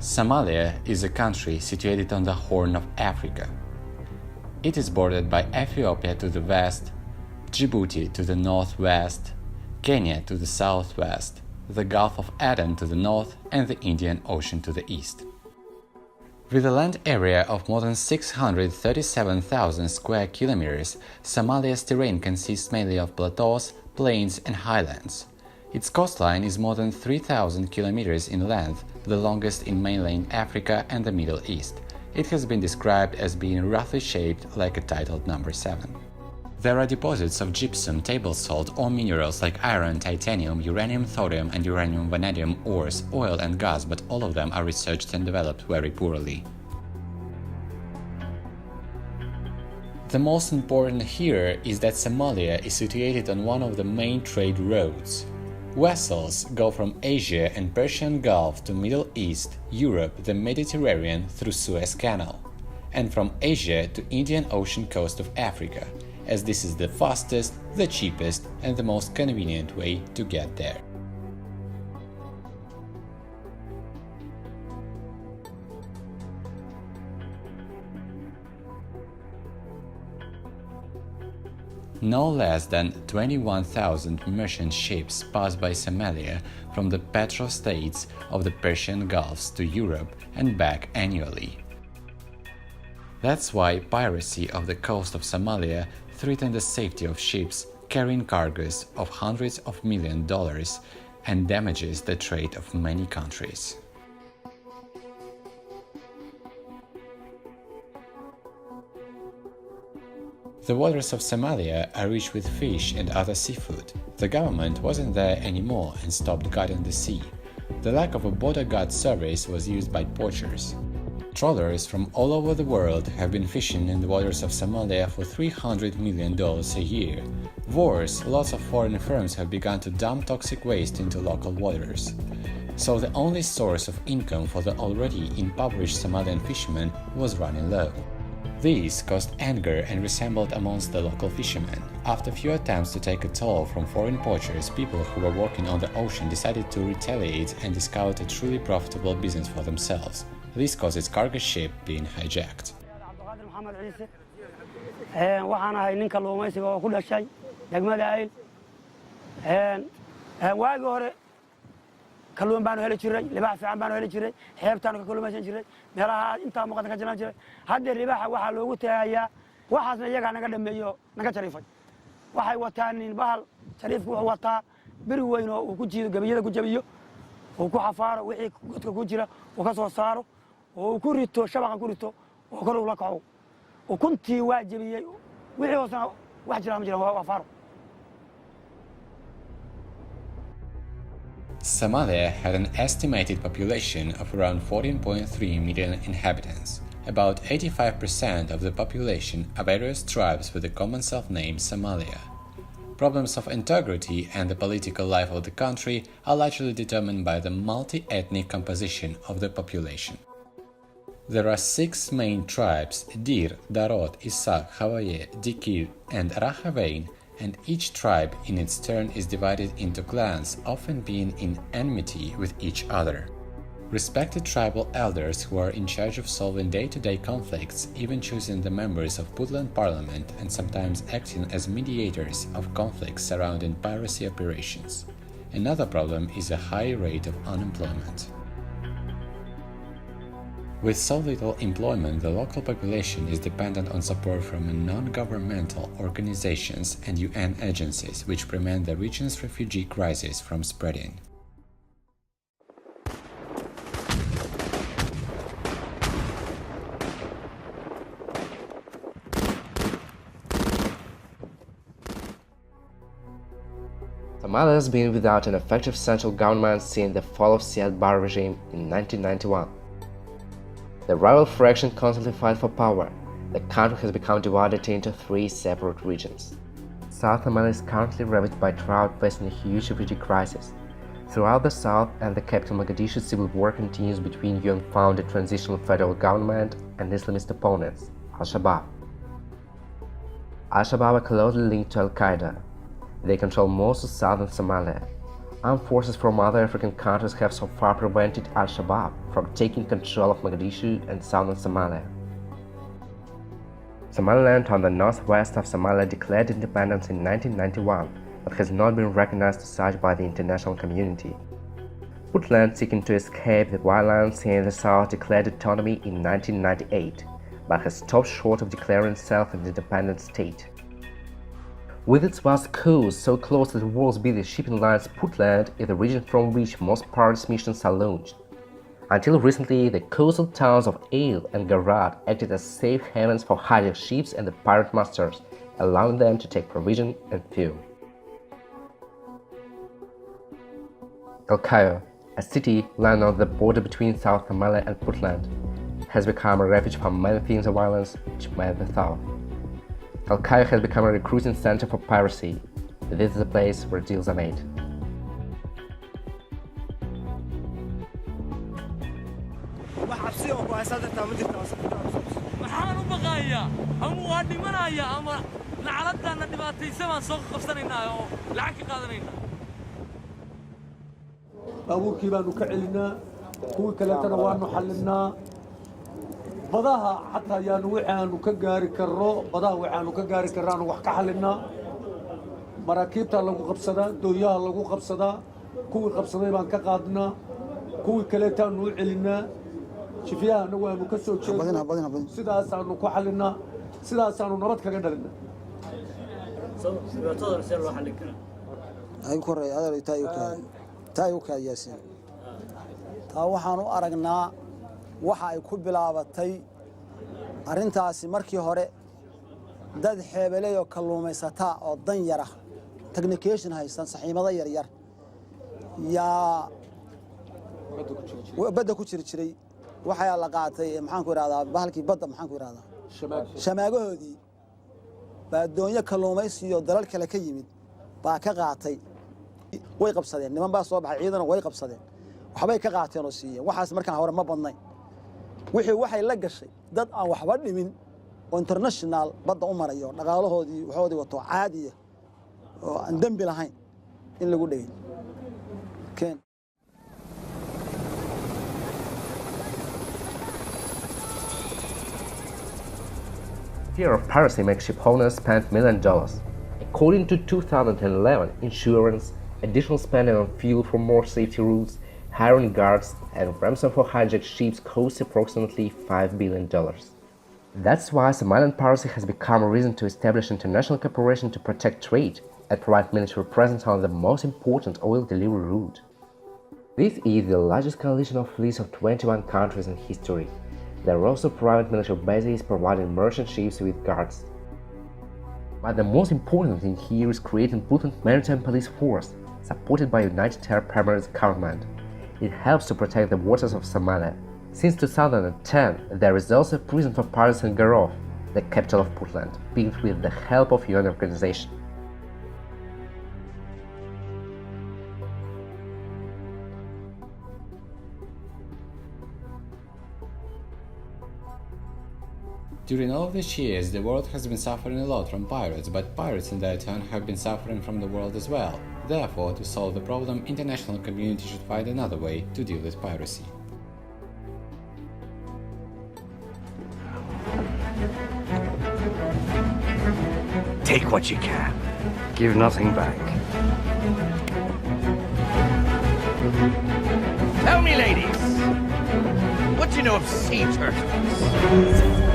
Somalia is a country situated on the Horn of Africa. It is bordered by Ethiopia to the west, Djibouti to the northwest, Kenya to the southwest, the Gulf of Aden to the north, and the Indian Ocean to the east. With a land area of more than 637,000 square kilometers, Somalia's terrain consists mainly of plateaus, plains, and highlands. Its coastline is more than 3,000 kilometers in length, the longest in mainland Africa and the Middle East. It has been described as being roughly shaped like a titled number 7. There are deposits of gypsum, table salt, or minerals like iron, titanium, uranium, thorium, and uranium vanadium ores, oil and gas, but all of them are researched and developed very poorly. The most important here is that Somalia is situated on one of the main trade routes. Vessels go from Asia and Persian Gulf to Middle East, Europe, the Mediterranean through Suez Canal, and from Asia to Indian Ocean coast of Africa, as this is the fastest, the cheapest, and the most convenient way to get there. No less than 21,000 merchant ships pass by Somalia from the petro-states of the Persian Gulf to Europe and back annually. That's why piracy off the coast of Somalia threatens the safety of ships carrying cargoes of hundreds of millions of dollars and damages the trade of many countries. The waters of Somalia are rich with fish and other seafood. The government wasn't there anymore and stopped guarding the sea. The lack of a border guard service was used by poachers. Trawlers from all over the world have been fishing in the waters of Somalia for $300 million a year. Worse, lots of foreign firms have begun to dump toxic waste into local waters. So the only source of income for the already impoverished Somalian fishermen was running low. This caused anger and resentment amongst the local fishermen. After few attempts to take a toll from foreign poachers, people who were working on the ocean decided to retaliate and discovered a truly profitable business for themselves. This caused its cargo ship being hijacked. kalluun baanu heli jiray libaax fiican baanu heli jiray xeebtaanu ka kalluumaysan jiray meelaha inta muuqata ka jiran jiray hadda libaaxa waxa loogu tagayaa waxaasna iyaga naga dhameeyo naga jariifay waxay wataan in bahal jariifku wuxuu wataa biri weyn oo uu ku jiido gabiyada ku jabiyo oo ku xafaaro wixii godka ku jira oo ka soo saaro oo uu ku rito shabaqa ku rito oo kor ula kaco oo kuntii waa jabiyay wixii hoosna wax jira ma jira waa faaro. Somalia had an estimated population of around 14.3 million inhabitants. About 85% of the population are various tribes with a common self-name Somalia. Problems of integrity and the political life of the country are largely determined by the multi-ethnic composition of the population. There are 6 main tribes: Dir, Darod, Isaac, Hawaye, Dikir, and Rahavein, and each tribe in its turn is divided into clans, often being in enmity with each other. Respected tribal elders who are in charge of solving day-to-day conflicts, even choosing the members of Puntland Parliament and sometimes acting as mediators of conflicts surrounding piracy operations. Another problem is a high rate of unemployment. With so little employment, the local population is dependent on support from non-governmental organizations and UN agencies, which prevent the region's refugee crisis from spreading. Somalia has been without an effective central government since the fall of Siad Barre regime in 1991. The rival faction constantly fight for power. The country has become divided into 3 separate regions. South Somalia is currently ravaged by drought, facing a huge refugee crisis. Throughout the south and the capital Mogadishu, civil war continues between UN-founded transitional federal government and Islamist opponents, Al-Shabaab. Al-Shabaab are closely linked to Al-Qaeda. They control most of southern Somalia. armed forces from other African countries have so far prevented Al-Shabaab from taking control of Mogadishu and southern Somalia. Somaliland on the northwest of Somalia declared independence in 1991, but has not been recognized as such by the international community. Puntland, seeking to escape the violence in the south, declared autonomy in 1998, but has stopped short of declaring itself an independent state. With its vast coast so close to the world's busiest shipping lines, Puntland is the region from which most pirates' missions are launched. Until recently, the coastal towns of Ale and Garad acted as safe havens for hijacked ships and the pirate masters, allowing them to take provision and fuel. El Cayo, a city lying on the border between South Somalia and Puntland, has become a refuge for many themes of violence which met the south. El Cayo has become a recruiting center for piracy. This is the place where deals are made. waxaan u baqayaa ama waa dhimanaya ama lacagtaana dhibaataysa baan soo qabsanaynaa oo lacag ka qaadanayna baabuurkii baanu ka celinaa kuwii kaleetana waanu xallinaa badaha xataa ayaanu waxaanu ka gaari karro badaha waxaanu ka gaari karraanu wax ka xallinaa maraakiibta lagu qabsadaa dooyaha lagu qabsadaa kuwii qabsaday baan ka qaadnaa kuwii kaleetaanu u celinaa shifiyahana waanu ka soo jeednaa sidaasaanu ku xallinaa sidaasaanu nabad kaga dhalinaa dhibaatadana see loo xallin karaa ay koray adar taayuu ka yaasiin taa waxaan u aragnaa waxa ay ku bilaabatay arrintaasi markii hore dad xeebeley oo kalluumaysataa oo dan yara technication haysan saxiimada yar yar yaa badda ku jiray waxaa la qaatay maxaan ku yiraahdaa bahalkii badda maxaan ku yiraahdaa shamaagahoodii baadoonyo kalluumaysiyo dalal kale ka yimid baa ka qaatay way qabsadeen niman baa soo baxay ciidana way qabsadeen waxbay ka qaateen oo siiyeen waxaas markaan hore ma badnayn wixii waxay la gashay dad aan waxba dhimin oo international badda u marayo dhaqaalahoodii waxoodii wato caadiya oo aan dambi lahayn in lagu dhigay keen Fear of piracy makes ship owners spend millions of dollars. According to 2011 insurance, additional spending on fuel for more safety rules, hiring guards, and ransom for hijacked ships costs approximately $5 billion. That's why Somalian piracy has become a reason to establish international cooperation to protect trade and provide military presence on the most important oil delivery route. This is the largest coalition of fleets of 21 countries in history. There are also private military bases providing merchant ships with guards. But the most important thing here is creating Puntland Maritime Police Force, supported by United Arab Emirates government. It helps to protect the waters of Somalia. Since 2010, there is also a prison for pirates in Garof, the capital of Puntland, built with the help of UN organization. During all of these years, the world has been suffering a lot from pirates, but pirates in their turn have been suffering from the world as well. Therefore, to solve the problem, international community should find another way to deal with piracy. Take what you can. Give nothing back. Tell me, ladies, what do you know of sea turtles?